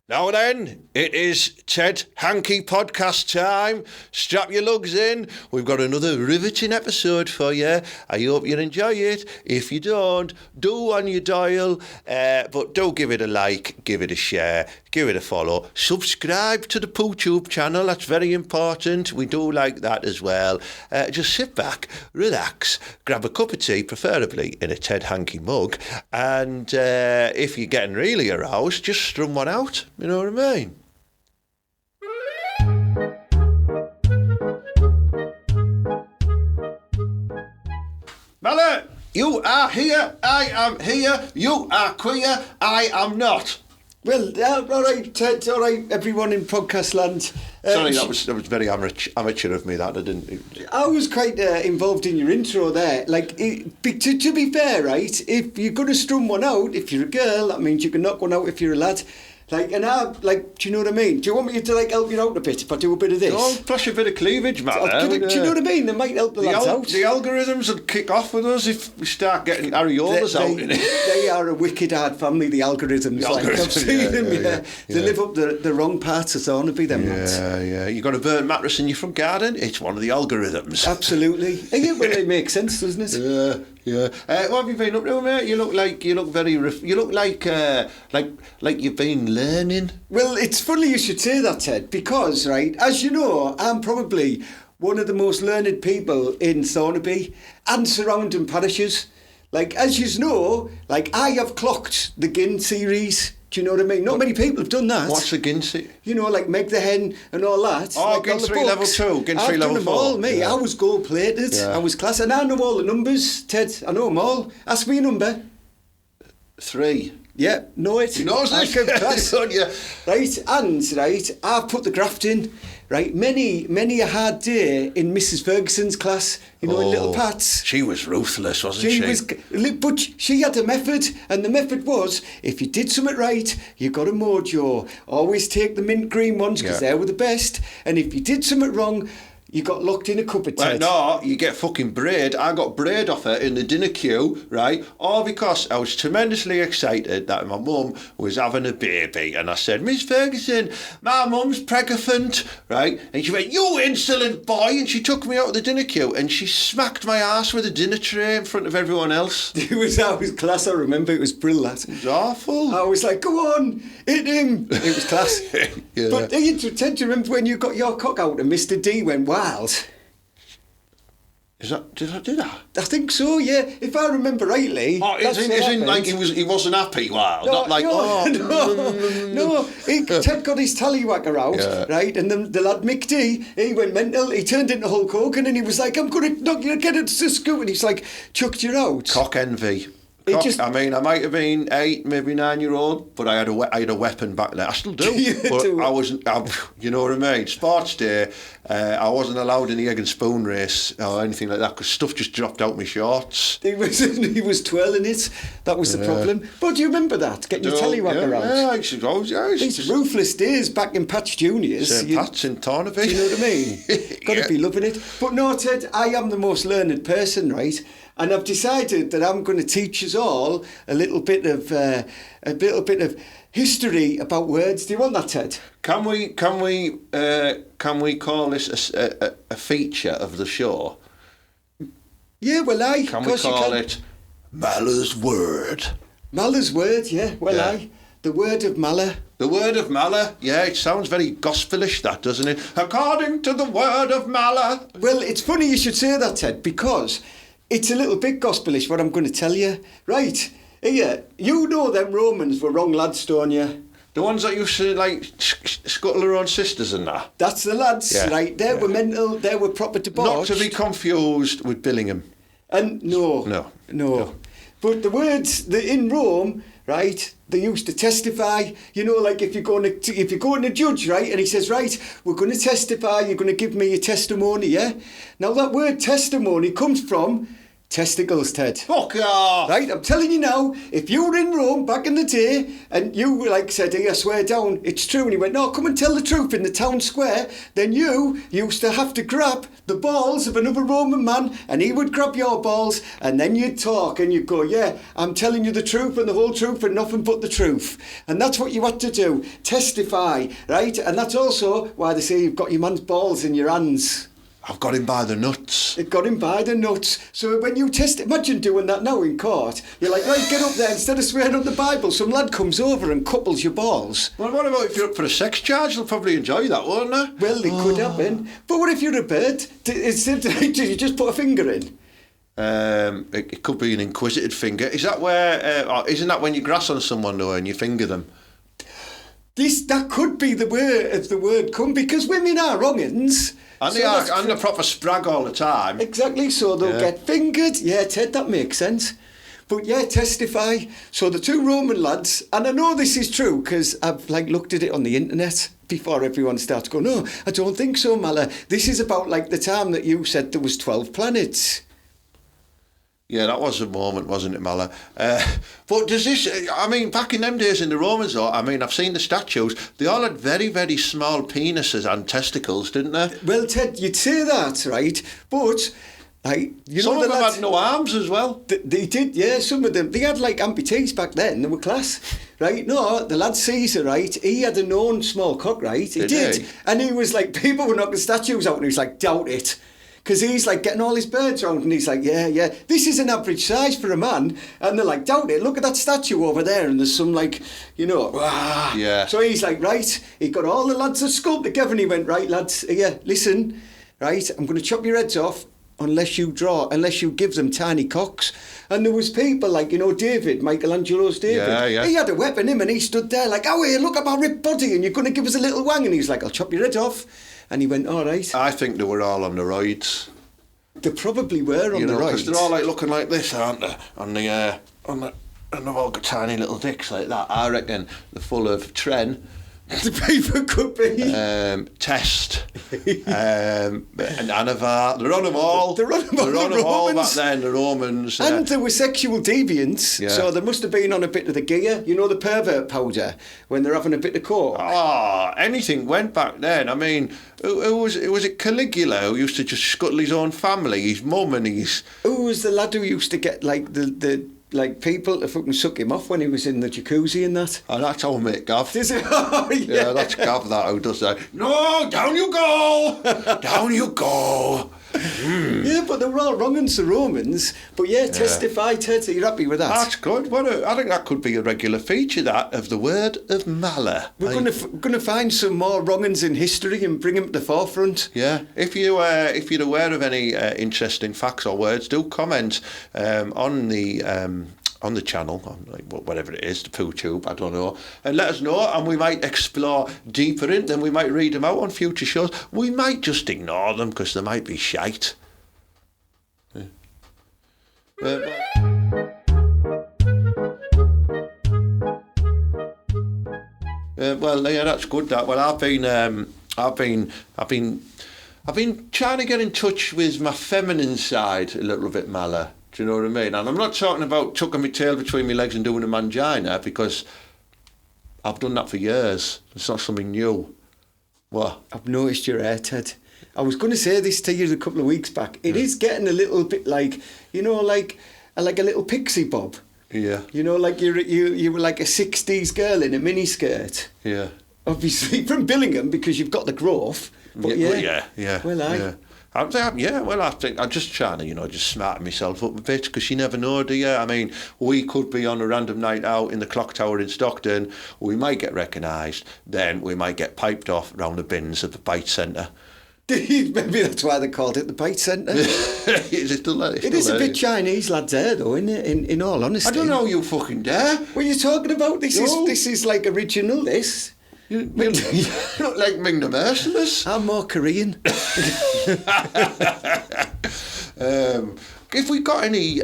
Now then, it is Ted Hanky Podcast time. Strap your lugs in. We've got another riveting episode for you. I hope you enjoy it. If you don't, do on your dial. But do give it a like, give it a share, give it a follow. Subscribe to the PooTube channel. That's very important. We do like that as well. Just sit back, relax, grab a cup of tea, preferably in a Ted Hanky mug. And if you're getting really aroused, just strum one out. You know what I mean? Mala, you are here, I am here, you are queer, I am not. Well, all right, Ted, all right, everyone in podcast land. Sorry, that was very amateur of me, that I didn't... I was quite involved in your intro there. Like, to be fair, right, if you're going to strum one out, if you're a girl, that means you can knock one out if you're a lad. Like, and do you know what I mean? Do you want me to, help you out a bit if I do a bit of this? Oh, flash a bit of cleavage, man. Do you know what I mean? They might help the lads out. The algorithms would kick off with us if we start getting areolas out in it. They are a wicked hard family, the algorithms. I've seen them, yeah. They live up the wrong parts of Thornaby, them lads. Yeah. You got a burnt mattress in your front garden? It's one of the algorithms. Absolutely. Yeah, well, it makes sense, doesn't it? Yeah. What have you been up to, mate? You look like you've been learning. Well, it's funny you should say that, Ted, because, right, as you know, I'm probably one of the most learned people in Thornaby and surrounding parishes. Like, as you know, I have clocked the Gin series. Do you know what I mean? Not many people have done that. What's the Gin series? You know, like Meg the Hen and all that. Oh, Gin 3 level 2, Gin 3 level 4. I've done them all, mate. Yeah. I was gold plated. Yeah. I was class. And I know all the numbers, Ted. I know them all. Ask me a number. 3. Yeah, know it. He knows it. Class. Yeah. Right, I've put the graft in. Right, many a hard day in Mrs. Ferguson's class, in Little Pats. She was ruthless, wasn't she? But she had a method, and the method was, if you did something right, you got a mojo. Always take the mint green ones, because they were the best. And if you did something wrong, you got locked in a cupboard, Ted. No, you get fucking braid. I got braid off her in the dinner queue, right? All because I was tremendously excited that my mum was having a baby. And I said, Miss Ferguson, my mum's pregnant, right? And she went, you insolent boy. And she took me out of the dinner queue and she smacked my ass with a dinner tray in front of everyone else. That was class, I remember. It was brilliant. It was awful. I was like, go on, hit him. It was class. Yeah. But Ted, do you remember when you got your cock out and Mr. D went wild? Did I do that? I think so, yeah. If I remember rightly. Oh, isn't like he wasn't happy wild? No, not like, no. Ted got his tallywhacker out, right? And the lad Mick D, he went mental. He turned into Hulk Hogan and he was like, I'm going to knock you, get it to school. And he's like, chucked you out. Cock envy. I might have been 8, maybe 9-year-old, but I had a weapon back then. I still do. But I wasn't. You know what I mean? Sports day. I wasn't allowed in the egg and spoon race or anything like that because stuff just dropped out my shorts. He was twirling it. That was the problem. But do you remember that? Getting your tallywhacker out? Yeah, I suppose. Yeah, these ruthless days back in Patch Juniors. St. Pat's in Thornaby. Do you know what I mean? Got to be loving it. But no, Ted, I am the most learned person, right? And I've decided that I'm going to teach us all a little bit of history about words. Do you want that, Ted? Can we call this a feature of the show? Yeah, well, Can we call it Mala's Word? Mala's Word, yeah. Well, the word of Mala. The word of Mala, yeah, it sounds very gospelish, that, doesn't it? According to the word of Mala. Well, it's funny you should say that, Ted, because it's a little bit gospelish what I'm going to tell you. Right, here, you know them Romans were wrong lads, don't you? The ones that used to, scuttle their own sisters and that? That's the lads, right? They were mental, they were proper debauched. Not to be confused with Billingham. And no. But the words, in Rome, right, they used to testify, you know, like if you're going to judge, right, and he says, right, we're going to testify, you're going to give me a testimony, yeah? Now that word testimony comes from Testicles, Ted. Fuck off! Right, I'm telling you now, if you were in Rome back in the day and you like said, hey, I swear down, it's true, and he went, no, come and tell the truth in the town square, then you used to have to grab the balls of another Roman man and he would grab your balls and then you'd talk and you'd go, yeah, I'm telling you the truth and the whole truth and nothing but the truth. And that's what you had to do, testify, right? And that's also why they say you've got your man's balls in your hands. I've got him by the nuts. It got him by the nuts. So when you imagine doing that now in court. You're like, right, get up there. Instead of swearing on the Bible, some lad comes over and couples your balls. Well, what about if you're up for a sex charge? They'll probably enjoy that, won't they? Well, it could happen. But what if you're a bird? Instead, you just put a finger in? It could be an inquisitive finger. Is that where? Isn't that when you grass on someone though and you finger them? That could be the word if the word come, because women are wrong-uns. And they are, and they're proper sprag all the time. Exactly, so they'll get fingered. Yeah, Ted, that makes sense. But yeah, testify. So the two Roman lads, and I know this is true because I've looked at it on the internet before everyone starts going, no, I don't think so, Mala. This is about the time that you said there was 12 planets. Yeah, that was a moment, wasn't it, Mala? But does this... I mean, back in them days in the Romans, though, I mean, I've seen the statues. They all had very, very small penises and testicles, didn't they? Well, Ted, you'd say that, right? But... some of them had no arms as well. They did, yeah, some of them. They had amputees back then, they were class, right? No, the lad Caesar, right, he had a known small cock, right? He did. And he was people were knocking statues out and he was like, doubt it. Because he's getting all his birds around and he's like, yeah, this is an average size for a man. And they're like, doubt it, look at that statue over there and there's some Yeah. So he's like, right, he got all the lads that sculpt together and he went, right, lads, listen, right, I'm going to chop your heads off unless you give them tiny cocks. And there was people David, Michelangelo's David. Yeah. He had a weapon, him, and he stood there oh, here, look at my ripped body and you're going to give us a little wang. And he's like, I'll chop your head off. And he went, all right. I think they were all on the roids. They probably were on the roids. Because they're all looking like this, aren't they? And they've all got tiny little dicks like that. I reckon they're full of tren. The paper could be. Test. And Anavar. They're on them all. They're on them all back then, the Romans. And there were sexual deviants, so they must have been on a bit of the gear. You know the pervert powder, when they're having a bit of coke? Oh, anything went back then. I mean, who was it Caligula who used to just scuttle his own family, his mum and his... Who was the lad who used to get, people to fucking suck him off when he was in the jacuzzi and that? Oh, that's old mate Gav. Is it? Oh, yeah. Yeah, that's Gav that who does that. No, down you go! Down you go! Yeah, but they were all wrong uns, the Romans. But testify, Ted, so you're happy with that? That's good. I think that could be a regular feature, that, of the word of Mala. We're going to find some more wrong uns in history and bring them to the forefront. Yeah. If you're aware of any interesting facts or words, do comment on the channel, on whatever it is, the poo tube, I don't know, and let us know, and we might explore deeper in them. We might read them out on future shows. We might just ignore them because they might be shite. Yeah. Well, yeah, that's good. That. Well, I've been trying to get in touch with my feminine side a little bit, Mala. Do you know what I mean? And I'm not talking about tucking my tail between my legs and doing a mangina, because I've done that for years. It's not something new. What? I've noticed your hair, Ted. I was going to say this to you a couple of weeks back. It is getting a little bit like a little pixie bob. Yeah. You know, you were like a 60s girl in a mini skirt. Yeah. Obviously from Billingham, because you've got the growth. But yeah. Well, I think I'm just trying to, just smarten myself up a bit, because you never know, do you? I mean, we could be on a random night out in the clock tower in Stockton. We might get recognised. Then we might get piped off round the bins at the bite centre. Maybe that's why they called it the bite centre. It is a bit Chinese lads there, though, isn't it? In all honesty. I don't know, you fucking dare. What are you talking about? This is like original, this. You look like Ming the Merciless. I'm more Korean. If we got any,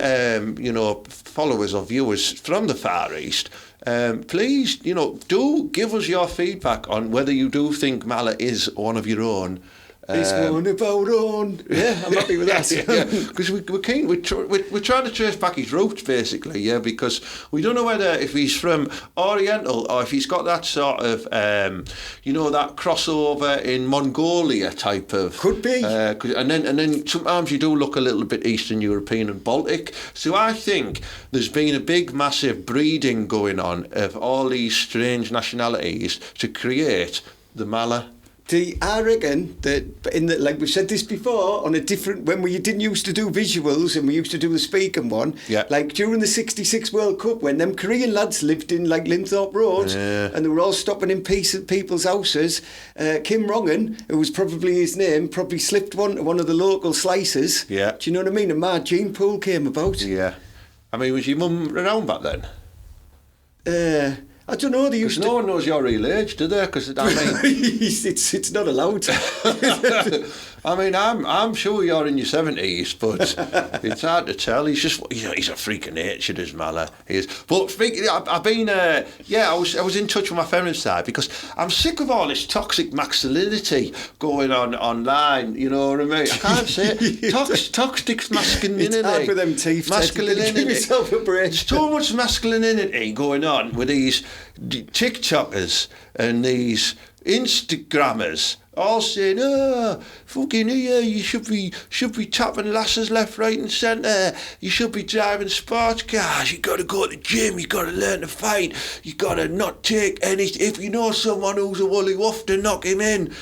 followers or viewers from the Far East, please, do give us your feedback on whether you do think Mala is one of your own. It's one of our own. Yeah, I'm happy with that. Because we're keen. We're trying to trace back his roots, basically. Yeah, because we don't know whether if he's from Oriental or if he's got that sort of, that crossover in Mongolia type of. Could be. And then sometimes you do look a little bit Eastern European and Baltic. So I think there's been a big, massive breeding going on of all these strange nationalities to create the mala. I reckon that like we've said this before on a different when we didn't used to do visuals and we used to do the speaking one. Yeah. Like during the '66 World Cup when them Korean lads lived in like Linthorpe Road and they were all stopping in people's houses. Kim Rongan, who was probably his name, probably slipped one of the local slices. Yeah. Do you know what I mean? And my gene pool came about. Yeah. I mean, was your mum around back then? I don't know. They used no one knows your real age, do they? Because I mean, it's not allowed. I mean, I'm sure you're in your 70s, but it's hard to tell. He's a freak of nature, this Mala. He is. But speaking, I've been, I was in touch with my feminine side because I'm sick of all this toxic masculinity going on online. You know what I mean? I can't say it. Toxic masculinity. It's hard with them teeth. Masculinity. Give yourself a break. There's so much masculinity going on with these TikTokers and these Instagrammers. All saying, fucking here, you should be tapping lasses left, right and centre. You should be driving sports cars. You got to go to the gym. You got to learn to fight. You got to not take any. If you know someone who's a woolly wolf, to knock him in.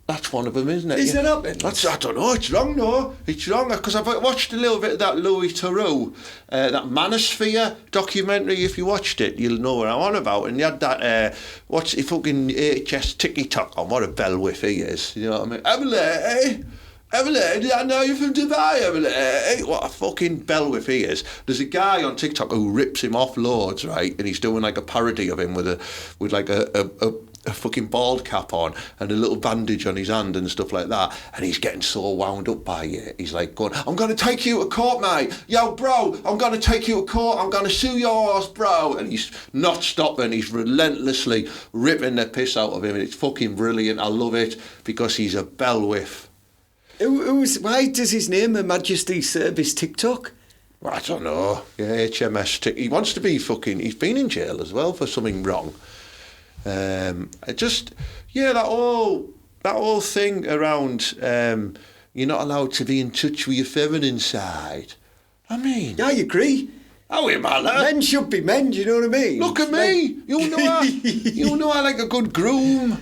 That's one of them, isn't it? Is it happening? I don't know. It's wrong, no. It's wrong because I've watched a little bit of that Louis Theroux, that Manosphere documentary. If you watched it, you'll know what I'm on about. And you had that what's he fucking HS TikTok on? What a bellwith he is. You know what I mean? Emily, did I know you from Dubai, Emily? What a fucking bellwith he is. There's a guy on TikTok who rips him off loads, right? And he's doing like a parody of him with a fucking bald cap on and a little bandage on his hand and stuff like that, and he's getting so wound up by it. He's like going, I'm going to take you to court, mate. Yo, bro, I'm going to take you to court. I'm going to sue your horse, bro. And he's not stopping. He's relentlessly ripping the piss out of him, and it's fucking brilliant. I love it because he's a bellwith. Why does his name Her Majesty's Service TikTok? Well, I don't know. Yeah, HMS. He wants to be fucking... He's been in jail as well for something wrong. That whole thing around you're not allowed to be in touch with your feminine side. I mean, I agree. Oh, am I? Men should be men. Do you know what I mean? Look at me. You know I like a good groom.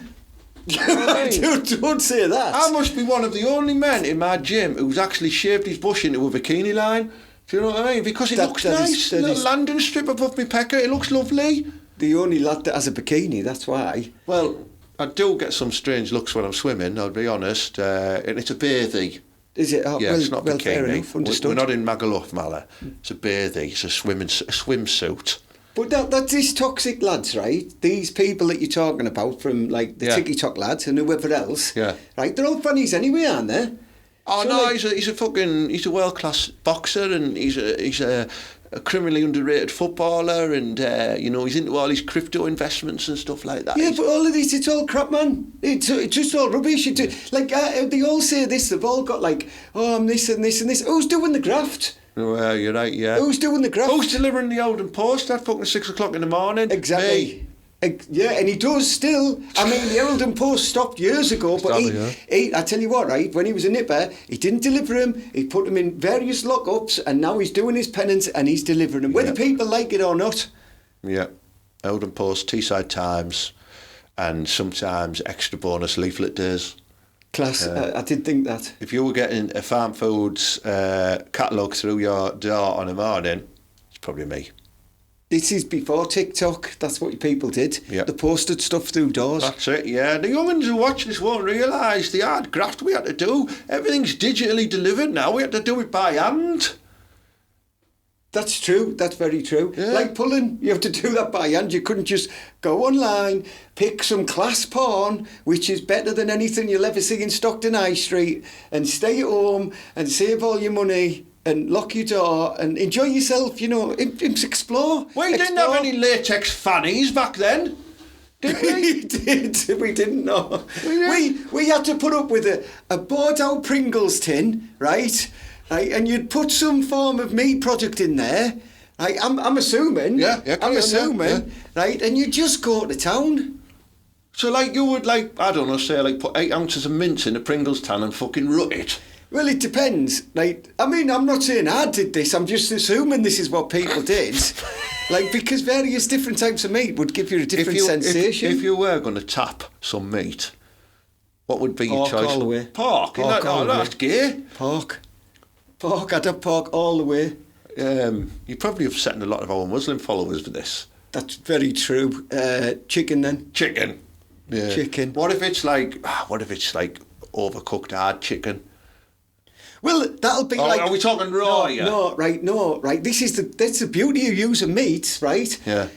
Don't say that. I must be one of the only men in my gym who's actually shaved his bush into a bikini line. Do you know what I mean? Because it looks nice. A little landing strip above my pecker. It looks lovely. The only lad that has a bikini, that's why. Well, I do get some strange looks when I'm swimming, I'll be honest. And it's a bathie. Is it? Oh, yeah, it's not bikini. Fair enough, understood. We're not in Magaluf, Mala. It's a bathie. It's a swimsuit. But that's these toxic lads, right? These people that you're talking about from like the TikTok lads and whoever else. Yeah. Right? They're all funnies anyway, aren't they? Oh, so no, he's a world-class boxer, and he's a criminally underrated footballer, and he's into all these crypto investments and stuff like that. Yeah, but all of this, it's all crap, man. It's just all rubbish. They all say this. They've all got like, I'm this and this and this. Who's doing the graft? Well, you're right. Yeah. Who's doing the graft? Who's delivering the Oldham Post at fucking 6 o'clock in the morning? Exactly. Me. Yeah, and he does still. I mean, the Herald Post stopped years ago, but I tell you what, right, when he was a nipper, he didn't deliver him, he put him in various lockups, and now he's doing his penance and he's delivering them, whether people like it or not. Yeah, Herald Post, Teesside Times, and sometimes extra bonus leaflet days. Class, I did think that. If you were getting a Farm Foods catalogue through your door on a morning, it's probably me. This is before TikTok. That's what people did. Yep. They posted stuff through doors. That's it, yeah. The young'uns who watch this won't realise the hard graft we had to do. Everything's digitally delivered now. We had to do it by hand. That's true. That's very true. Yeah. Like pulling, you have to do that by hand. You couldn't just go online, pick some class porn, which is better than anything you'll ever see in Stockton-on-Tees Street, and stay at home and save all your money and lock your door and enjoy yourself, explore. We didn't have any latex fannies back then. Did we? We did. We didn't know. We had to put up with a bored out Pringles tin, right? And you'd put some form of meat product in there. Right? I'm assuming. Yeah. I'm assuming. Yeah. Right? And you just go to town. So, like, you would, like, I don't know, say, like, put 8 ounces of mince in a Pringles tin and fucking rut it. Well, it depends. Like, I mean, I'm not saying I did this. I'm just assuming this is what people did. Like, because various different types of meat would give you a different sensation. If you were going to tap some meat, what would be your choice? Pork all the way. Pork? That's gay. Pork. I'd have pork all the way. You're probably upsetting a lot of our Muslim followers with this. That's very true. Chicken, then. Chicken. Yeah. Chicken. What if it's like overcooked hard chicken? Well, that'll be like... Are we talking raw? No, right. That's the beauty of using meat, right? Yeah.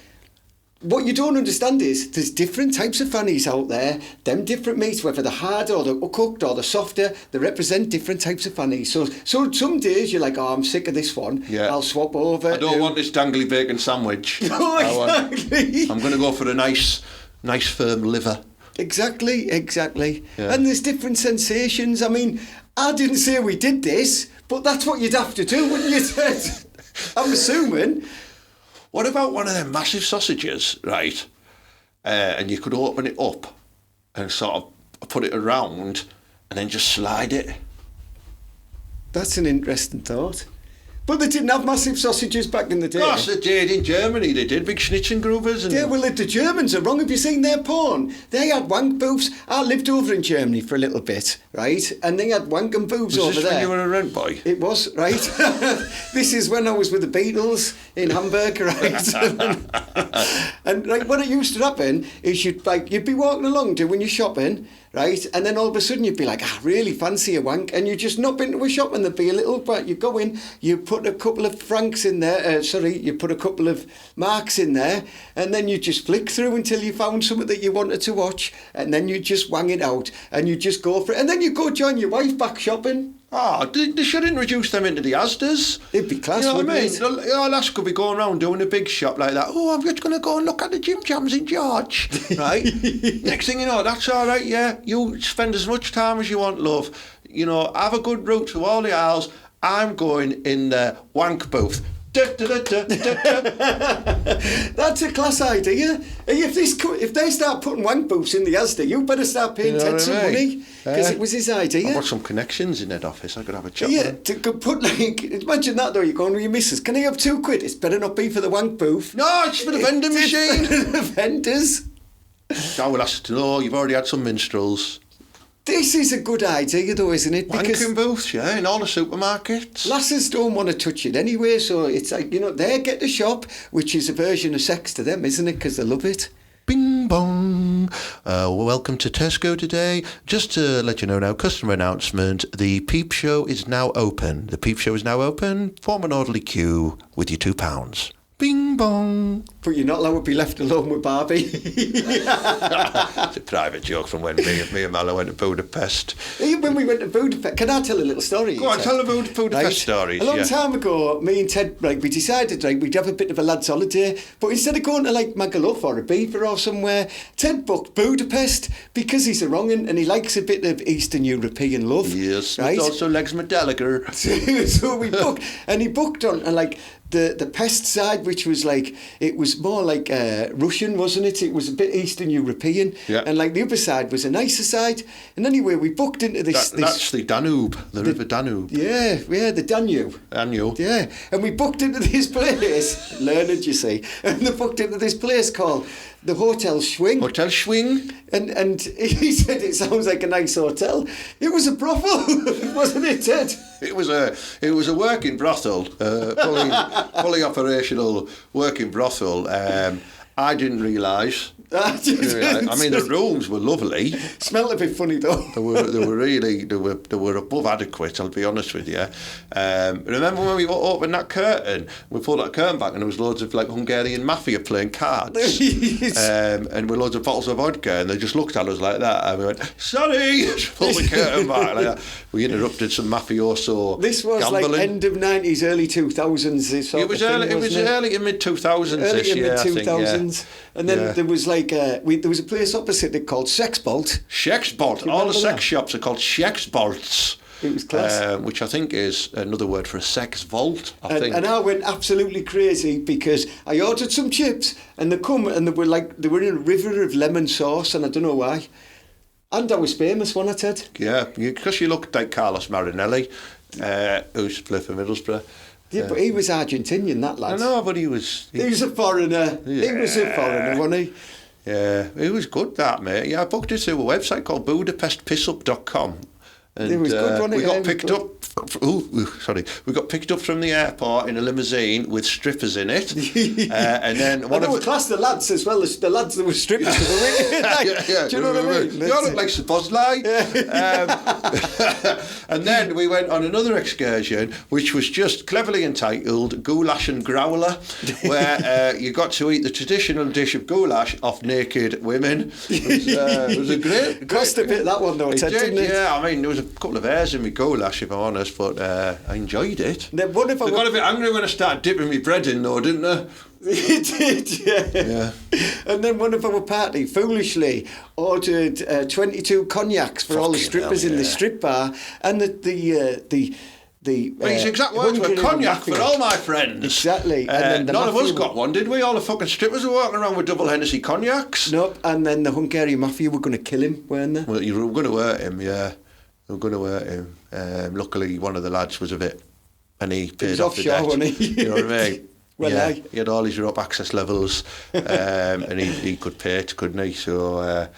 What you don't understand is there's different types of fannies out there. Them different meats, whether they're hard or they're cooked or they're softer, they represent different types of fannies. So some days you're like, oh, I'm sick of this one. Yeah. I'll swap over. I don't want this dangly bacon sandwich. No, exactly. I'm going to go for a nice firm liver. Exactly. Yeah. And there's different sensations. I mean, I didn't say we did this, but that's what you'd have to do, wouldn't you, Ted? I'm assuming. What about one of them massive sausages, right? And you could open it up and sort of put it around and then just slide it. That's an interesting thought. But they didn't have massive sausages back in the day. Gosh, they did in Germany. They did big Schnitzengrubers. And... Yeah, well, the Germans are wrong. Have you seen their porn? They had wank booths. I lived over in Germany for a little bit, right? And they had wanking booths over there. Was this when you were a rent boy? It was, right? This is when I was with the Beatles in Hamburg, right? And like, what it used to happen is you'd be walking along doing your shopping, right? And then all of a sudden you'd be like, I really fancy a wank. And you just nop into a shop and there'd be a little, you go in, you put a couple of francs in there, you put a couple of marks in there, and then you just flick through until you found something that you wanted to watch, and then you just wang it out, and you just go for it. And then you go join your wife back shopping. Oh, they should introduce them into the Asdas. It'd be class, you know what I mean? it? Our lass could be going around doing a big shop like that. Oh, I'm just going to go and look at the Jim Jams in George. Right? Next thing you know, that's all right, yeah. You spend as much time as you want, love. You know, have a good route to all the aisles. I'm going in the wank booth. That's a class idea. If they start putting wank booths in the Asda, you better start paying Ted some money, because it was his idea. I've got some connections in head office. I could have a chat. Yeah, to put imagine that though. You're going with your missus. Can I have £2? It's better not be for the wank booth. No, it's for the vending machine. For the vendors. I will ask to know. You've already had some minstrels. This is a good idea though, isn't it? Because wanking booths, yeah, in all the supermarkets. Lasses don't want to touch it anyway, so it's like, they get the shop, which is a version of sex to them, isn't it? Because they love it. Bing bong. Welcome to Tesco today. Just to let you know now, customer announcement, the Peep Show is now open. The Peep Show is now open. Form an orderly queue with your £2. Bing bong. But you're not allowed to be left alone with Barbie. It's a private joke from when me and Mallow went to Budapest. When we went to Budapest, can I tell a little story? Go on, tell the Budapest stories. A long time ago, me and Ted, we decided we'd have a bit of a lads' holiday, but instead of going to Magaluf or Ibiza or somewhere, Ted booked Budapest because he's a wrong'un and he likes a bit of Eastern European love. Yes, right? He also likes Medeliger. So we booked, and he booked on the pest side, which was it was more like Russian, wasn't it? It was a bit Eastern European. Yeah. And the other side was a nicer side. And anyway, we booked into this... That's the Danube, the River Danube. Yeah, the Danube. Danube. Yeah. And we booked into this place, learned, you see, and they booked into this place called the Hotel Schwing. Hotel Schwing. And he said it sounds like a nice hotel. It was a brothel, wasn't it, Ted? It was a working brothel, fully operational working brothel. I didn't realise. I mean, the rooms were lovely. Smelled a bit funny though. They were above adequate. I'll be honest with you. Remember when we opened that curtain? We pulled that curtain back, and there was loads of Hungarian mafia playing cards, and with loads of bottles of vodka, and they just looked at us like that, and we went, "Sorry," pulled the curtain back like that. We interrupted some mafioso. This was gambling. End of 90s, early 2000s. It was early in mid 2000s. Early in mid 2000s, and then there was like, there was a place opposite it called Sexbolt. Shexbolt. All the sex shops are called Shexbolts. It was class. Which I think is another word for a sex vault, I think. And I went absolutely crazy because I ordered some chips and they come and they were in a river of lemon sauce, and I don't know why. And I was famous, wasn't I, Ted? Yeah, because you looked like Carlos Marinelli, who's played for Middlesbrough. Yeah, but he was Argentinian, that lad. I know, but he was a foreigner. Yeah. He was a foreigner, wasn't he? Yeah, he was good, that, mate. Yeah, I booked it through a website called BudapestPissUp.com. And it was good, wasn't it? We got picked up. We got picked up from the airport in a limousine with strippers in it, and then one of the class, the lads as well as the lads that were strippers. Yeah. Do you know what I mean? You all look like Supposedly. And then we went on another excursion, which was just cleverly entitled Goulash and Growler, where you got to eat the traditional dish of goulash off naked women. It was a great. Cost a bit, that one though, Ted, didn't it? Yeah, I mean, there was a couple of airs in my goulash, if I'm honest, but I enjoyed it. Then what if I got a bit angry when I started dipping my bread in, though, didn't I? You did, yeah. And then one of our party foolishly ordered 22 cognacs for all the strippers in the strip bar, and His exact words were cognac for all my friends. Exactly. And then none of us got one, did we? All the fucking strippers were walking around with double Hennessy cognacs. Nope. And then the Hungarian mafia were going to kill him, weren't they? Well, you were going to hurt him, yeah. We were going to hurt him. Luckily, one of the lads was a bit, and he paid off the debt. Wasn't he? You know what I mean? Well, yeah, he had all his Europe access levels, and he could pay it, couldn't he? So,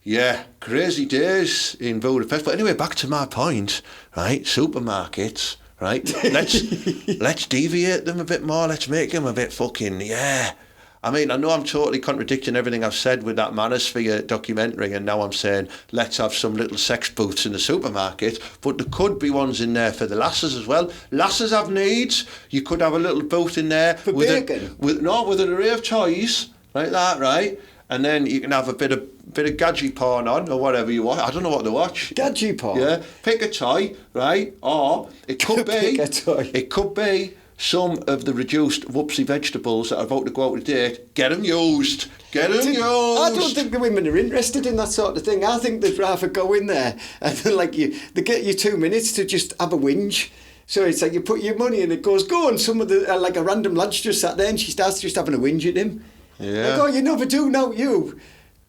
yeah, crazy days in Budapest. But anyway, back to my point, right? Supermarkets, right? Let's deviate them a bit more. Let's make them a bit fucking, yeah. I mean, I know I'm totally contradicting everything I've said with that Manosphere documentary, and now I'm saying let's have some little sex booths in the supermarket, but there could be ones in there for the lasses as well. Lasses have needs. You could have a little booth in there for bacon. With an array of toys like that, right? And then you can have a bit of gadget porn on, or whatever you want. I don't know what to watch. Gadget porn. Yeah, pick a toy, right? Or it could be. Pick a toy. It could be. Some of the reduced whoopsie vegetables that are about to go out to date, get them used. Get them used. I don't think the women are interested in that sort of thing. I think they'd rather go in there and they get you 2 minutes to just have a whinge. So it's like you put your money in, it goes, go, and some of the, like a random lad's just sat there and she starts just having a whinge at him. Yeah. Like, oh, you never do, no, you.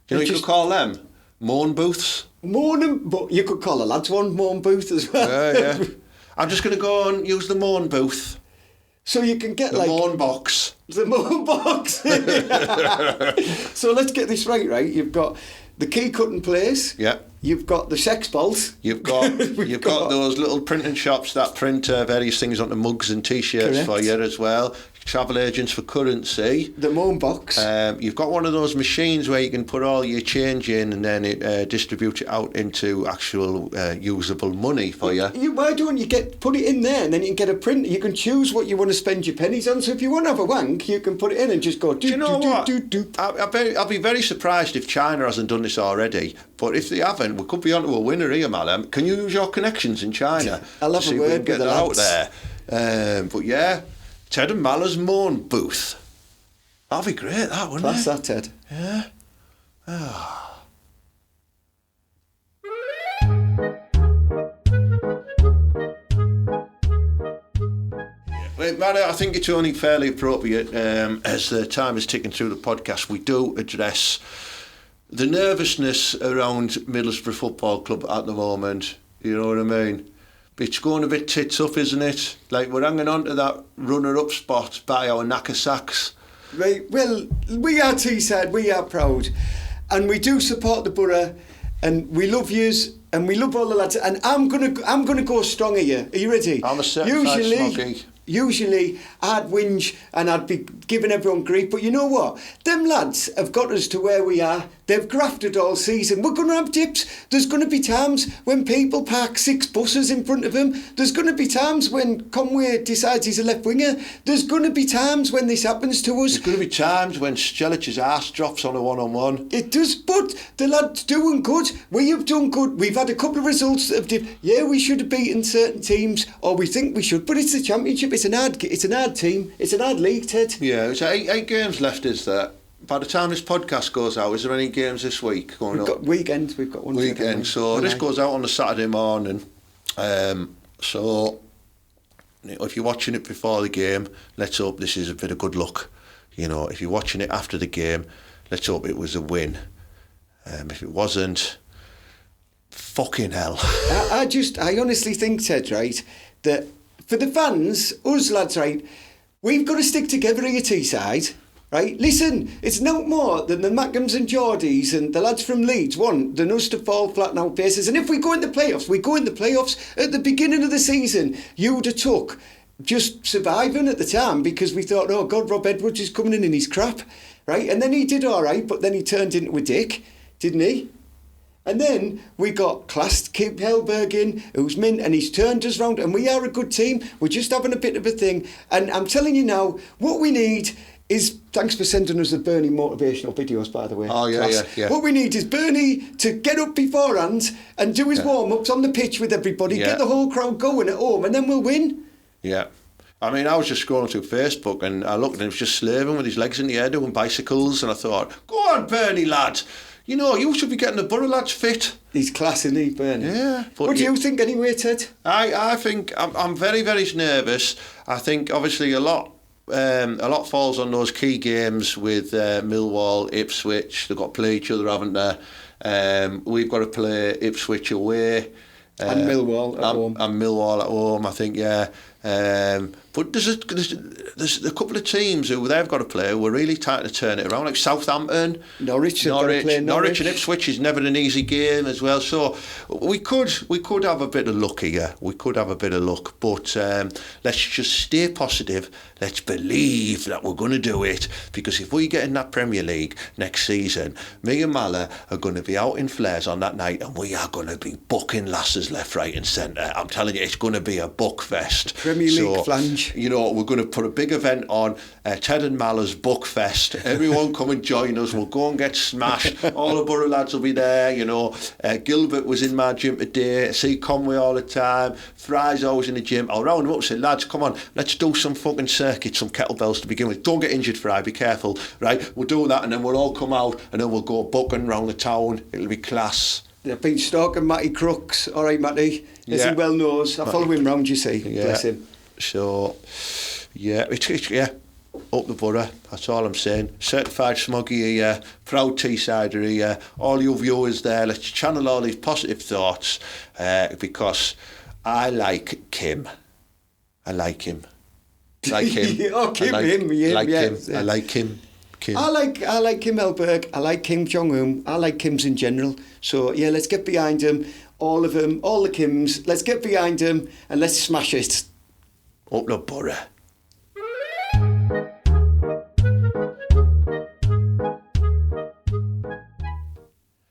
You know, you could call them moan booths. But you could call a lad's one moan booth as well. Yeah. I'm just going to go and use the moan booth. So you can get the moan box. The moan box. So let's get this right. You've got the key cutting place. Yeah. You've got the sex balls. You've got those little printing shops that print various things onto mugs and T-shirts. Correct. For you as well. Travel agents for currency. The moan box. You've got one of those machines where you can put all your change in and then it distributes it out into actual usable money for you. Why don't you put it in there and then you can get a print? You can choose what you want to spend your pennies on. So if you want to have a wank, you can put it in and just go. Do you know what? I'll be very surprised if China hasn't done this already. But if they haven't, we could be onto a winner here, Malem. Can you use your connections in China? I'll have a word with the lads. Out there. But yeah. Ted and Mala's moan booth. That'd be great, that, wouldn't it? That's that, Ted. Yeah. Oh. Well, man, I think it's only fairly appropriate, as the time is ticking through the podcast, we do address the nervousness around Middlesbrough Football Club at the moment. You know what I mean? It's going a bit tits up, isn't it? Like, we're hanging on to that runner-up spot by our knackersacks. Right, well, we are Teesside, we are proud. And we do support the Boro, and we love yous, and we love all the lads. And I'm gonna go strong at you. Are you ready? I'm a certified smoggy. Usually I'd whinge and I'd be giving everyone grief, but you know what? Them lads have got us to where we are. They've grafted all season. We're going to have dips. There's going to be times when people park 6 buses in front of them. There's going to be times when Conway decides he's a left winger. There's going to be times when this happens to us. There's going to be times when Stelic's arse drops on a one-on-one. It does, but the lad's doing good. We have done good. We've had a couple of results that have dipped. Yeah, we should have beaten certain teams, or we think we should, but it's the Championship. It's an hard team. It's an hard league, Ted. Yeah, it's eight games left, is there? by the time this podcast goes out, is there any games this week going We've got weekend. We've got one weekend. So this goes out on a Saturday morning. So if you're watching it before the game, let's hope this is a bit of good luck. You know, if you're watching it after the game, let's hope it was a win. If it wasn't, fucking hell. I honestly think, Ted, right, that for the fans, us lads, right, we've got to stick together here, Teesside, right? Listen, it's no more than the Mackhams and Geordies and the lads from Leeds want than us to fall flat on our faces. And if we go in the playoffs, we go in the playoffs. At the beginning of the season, you'd have took just surviving at the time because we thought, oh God, Rob Edwards is coming in his crap, right? And then he did all right, but then he turned into a dick, didn't he? And then we got classed Kip Hellberg in, who's mint, and he's turned us round, and we are a good team. We're just having a bit of a thing. And I'm telling you now, what we need is, thanks for sending us the Bernie motivational videos, by the way. Oh, yeah. What we need is Bernie to get up beforehand and do his warm-ups on the pitch with everybody, get the whole crowd going at home, and then we'll win. Yeah. I mean, I was just scrolling through Facebook and I looked and he was just slaving with his legs in the air doing bicycles, and I thought, go on, Bernie, lad. You know, you should be getting the Boro lads fit. He's class, isn't he, Bernie? Yeah. What do you think anyway, Ted? I think I'm very, very nervous. I think, obviously, a lot falls on those key games with Millwall, Ipswich. They've got to play each other, haven't they? We've got to play Ipswich away. And Millwall at home. And Millwall at home, I think, yeah. But there's a couple of teams who they've got to play who are really trying to turn it around, like Southampton, Norwich and Ipswich is never an easy game as well. So we could have a bit of luck here. We could have a bit of luck, but let's just stay positive. Let's believe that we're going to do it, because if we get in that Premier League next season, me and Mala are going to be out in flares on that night, and we are going to be bucking lasses left, right, and centre. I'm telling you, it's going to be a buck fest. Premier League flange. You know, we're going to put a big event on, Ted and Mala's Book Fest. Everyone come and join us. We'll go and get smashed. All the Boro lads will be there, you know. Gilbert was in my gym today. I see Conway all the time. Fry's always in the gym. I'll round him up and say, lads, come on, let's do some fucking circuits, some kettlebells to begin with. Don't get injured, Fry, be careful, right? We'll do that and then we'll all come out and then we'll go bucking round the town. It'll be class. They've been stalking Matty Crooks. All right, Matty, as he well knows. I follow him round, you see. Yeah. Bless him. So, yeah, it's up the Boro, that's all I'm saying. Certified smuggy here, proud Teessider here, all you viewers there, let's channel all these positive thoughts, because I like Kim. I like him. Like him. Oh, Kim, I him. I like him. Kim. I like Kim Hellberg. I like Kim Jong-un. I like Kims in general. So, yeah, let's get behind him. All of them, all the Kims. Let's get behind him and let's smash it. Up the Boro.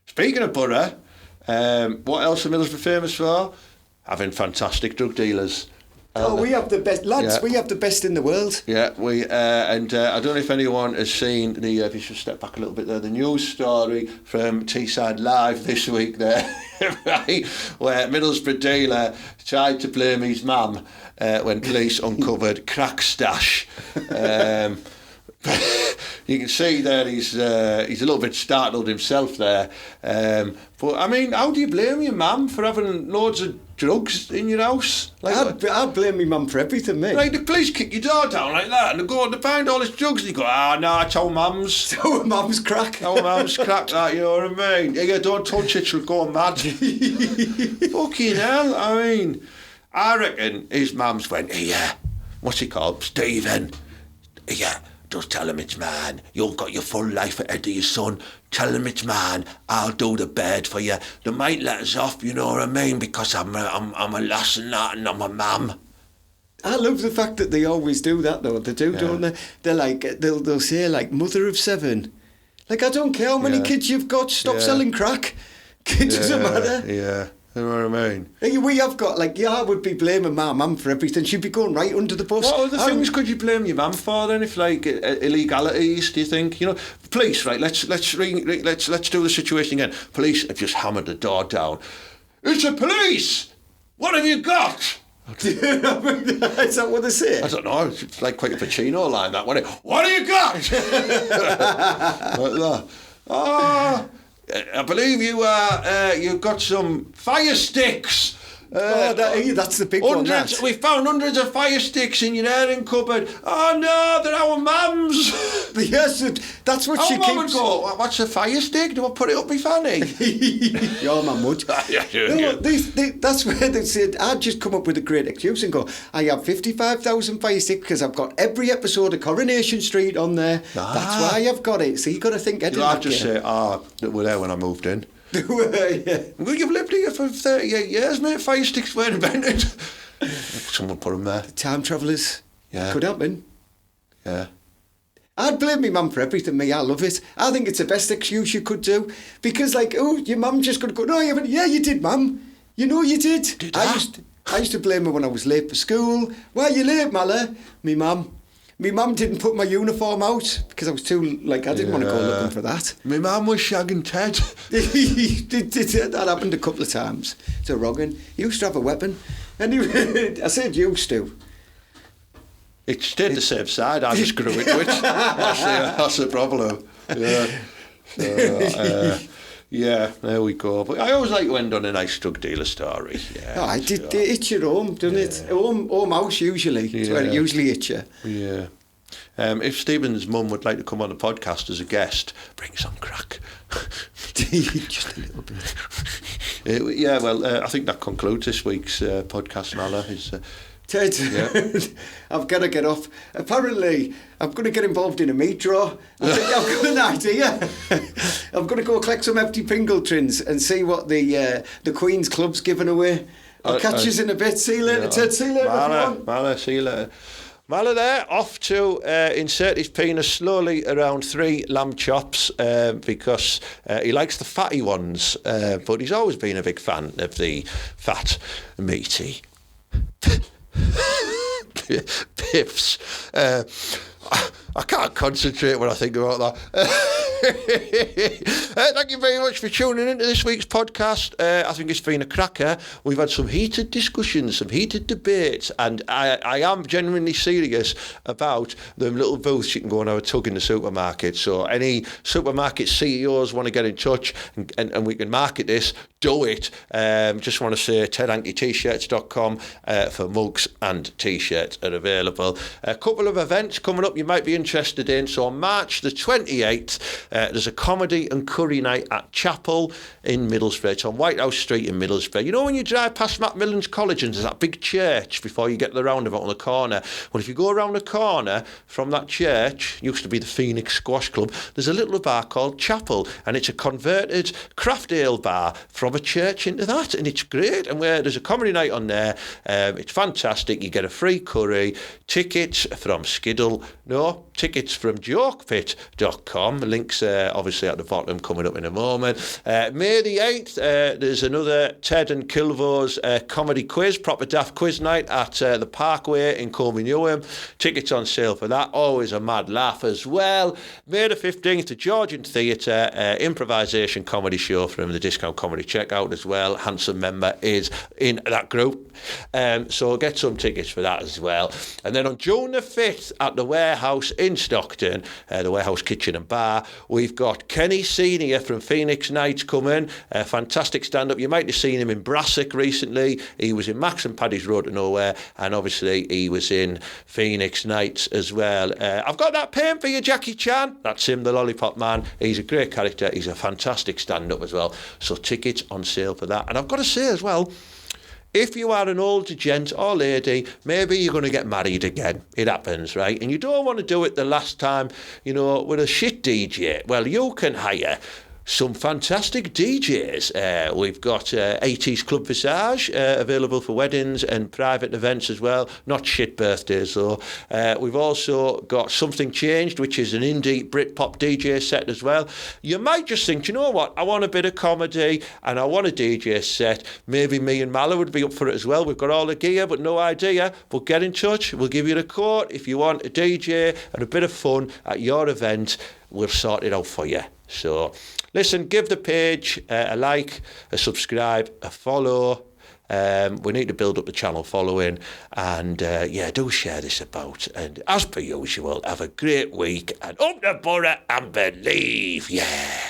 Speaking of Boro, what else are Middlesbrough famous for? Having fantastic drug dealers. We have the best lads. Yeah. We have the best in the world. Yeah, and I don't know if anyone has seen the. If you should step back a little bit there, the news story from Teesside Live this week there, right, where Middlesbrough dealer tried to blame his mum when police uncovered crack stash. You can see there he's a little bit startled himself there. But I mean, how do you blame your mum for having loads of drugs in your house? Like, I'd blame my mum for everything, mate. Like, the police kick your door down like that and they go and find all his drugs and you go, no, it's our mum's. Our mum's crack. Our mum's crack, that, you know what I mean? Yeah, don't touch it, she'll go mad. Fucking hell, I mean, I reckon his mum's went, yeah, what's he called, Stephen? Yeah. Just tell him it's man. You've got your full life ahead of your son. Tell him it's man. I'll do the bed for you. They might let us off, you know what I mean? Because I'm a lass and that, and I'm a mum. I love the fact that they always do that, though. They do, don't they? They're like, they'll say, like, mother of 7. Like, I don't care how many kids you've got. Stop selling crack. It doesn't matter. Yeah. You know what I mean? We have got, like, I would be blaming my mum for everything. She'd be going right under the bus. What other things could you blame your mum for then? If, like, illegalities, do you think? You know, police, right? Let's do the situation again. Police have just hammered the door down. It's the police! What have you got? Is that what they say? I don't know. It's like quite a Pacino line, that one. What do you got? Like that. Oh, I believe you've got some fire sticks. That's the big one. We found hundreds of fire sticks in your airing cupboard. Oh no, they're our mum's. Yes, that's what she keeps. Our mum would go, what's a fire stick? Do I put it up my fanny? Your mum would. That's where they said, I'd just come up with a great excuse and go, I have 55,000 fire sticks because I've got every episode of Coronation Street on there. That's why I've got it. So you've got to think. I'd just say, they were there when I moved in. Yeah. Well, you've lived here for 38 years, mate. Fire sticks were invented. Someone put them there. Time travellers. Yeah. Could happen. Yeah. I'd blame my mum for everything, me. I love it. I think it's the best excuse you could do. Because, like, your mum just could go, no, you haven't. Yeah, you did, mum. You know you did. Did I? I used to blame her when I was late for school. Why are you late, Mala? Me mum. My mum didn't put my uniform out because I was too, I didn't want to go looking for that. My mum was shagging Ted. That happened a couple of times to Rogan. He used to have a weapon. Anyway, I said used to. It stayed the same side, I just grew into it. That's the problem. Yeah. So, yeah, there we go. But I always like to end on a nice drug dealer story. Yeah, it's your home, doesn't it? Home house usually. It's where it usually hits you. Yeah. If Stephen's mum would like to come on the podcast as a guest, bring some crack. Just a little bit. I think that concludes this week's podcast, Nala. Ted, I've got to get off. Apparently, I'm going to get involved in a meat draw. I think I've got an idea. I'm going to go collect some empty pringle tins and see what the Queen's Club's giving away. I'll catch you in a bit. See you later, Ted. See you later, everyone. Mala, see you later. Mala there, off to insert his penis slowly around 3 lamb chops because he likes the fatty ones, but he's always been a big fan of the fat, meaty piffs. I can't concentrate when I think about that. Thank you very much for tuning into this week's podcast. I think it's been a cracker. We've had some heated discussions, some heated debates, and I am genuinely serious about them little booths you can go and have a tug in the supermarket. So any supermarket CEOs want to get in touch and we can market this, do it. Just want to say tedhankyt-shirts.com for mugs and t-shirts are available. A couple of events coming up you might be interested in. So on March the 28th, there's a comedy and curry night at Chapel in Middlesbrough. It's on White House Street in Middlesbrough. You know when you drive past Macmillan's College and there's that big church before you get to the roundabout on the corner? Well, if you go around the corner from that church, used to be the Phoenix Squash Club, there's a little bar called Chapel, and it's a converted craft ale bar from a church into that, and it's great. And there's a comedy night on there. It's fantastic. You get a free curry, tickets from tickets from jokepit.com. Links obviously at the bottom, coming up in a moment. May the 8th, there's another Ted and Kilvo's comedy quiz, proper daft quiz night at the Parkway in Colby Newham. Tickets on sale for that. Always a mad laugh as well. May the 15th, the Georgian Theatre improvisation comedy show from the Discount Comedy Checkout as well. Handsome member is in that group. So get some tickets for that as well. And then on June the 5th at the Warehouse in Stockton, the Warehouse Kitchen and Bar, we've got Kenny Senior from Phoenix Nights coming. Fantastic stand-up. You might have seen him in Brassic recently. He was in Max and Paddy's Road to Nowhere, and obviously he was in Phoenix Nights as well. I've got that pain for you, Jackie Chan. That's him, the Lollipop Man. He's a great character. He's a fantastic stand-up as well. So tickets on sale for that. And I've got to say as well, if you are an older gent or lady, maybe you're going to get married again. It happens, right? And you don't want to do it the last time, with a shit DJ. Well, you can hire some fantastic DJs. We've got 80s Club Visage available for weddings and private events as well. Not shit birthdays, though. We've also got Something Changed, which is an indie Britpop DJ set as well. You might just think, you know what, I want a bit of comedy and I want a DJ set. Maybe me and Mala would be up for it as well. We've got all the gear, but no idea. But get in touch. We'll give you the quote. If you want a DJ and a bit of fun at your event, we'll sort it out for you. So listen, give the page a like, a subscribe, a follow, We need to build up the channel following, and do share this about. And as per usual, have a great week, and up the Boro and believe, yeah.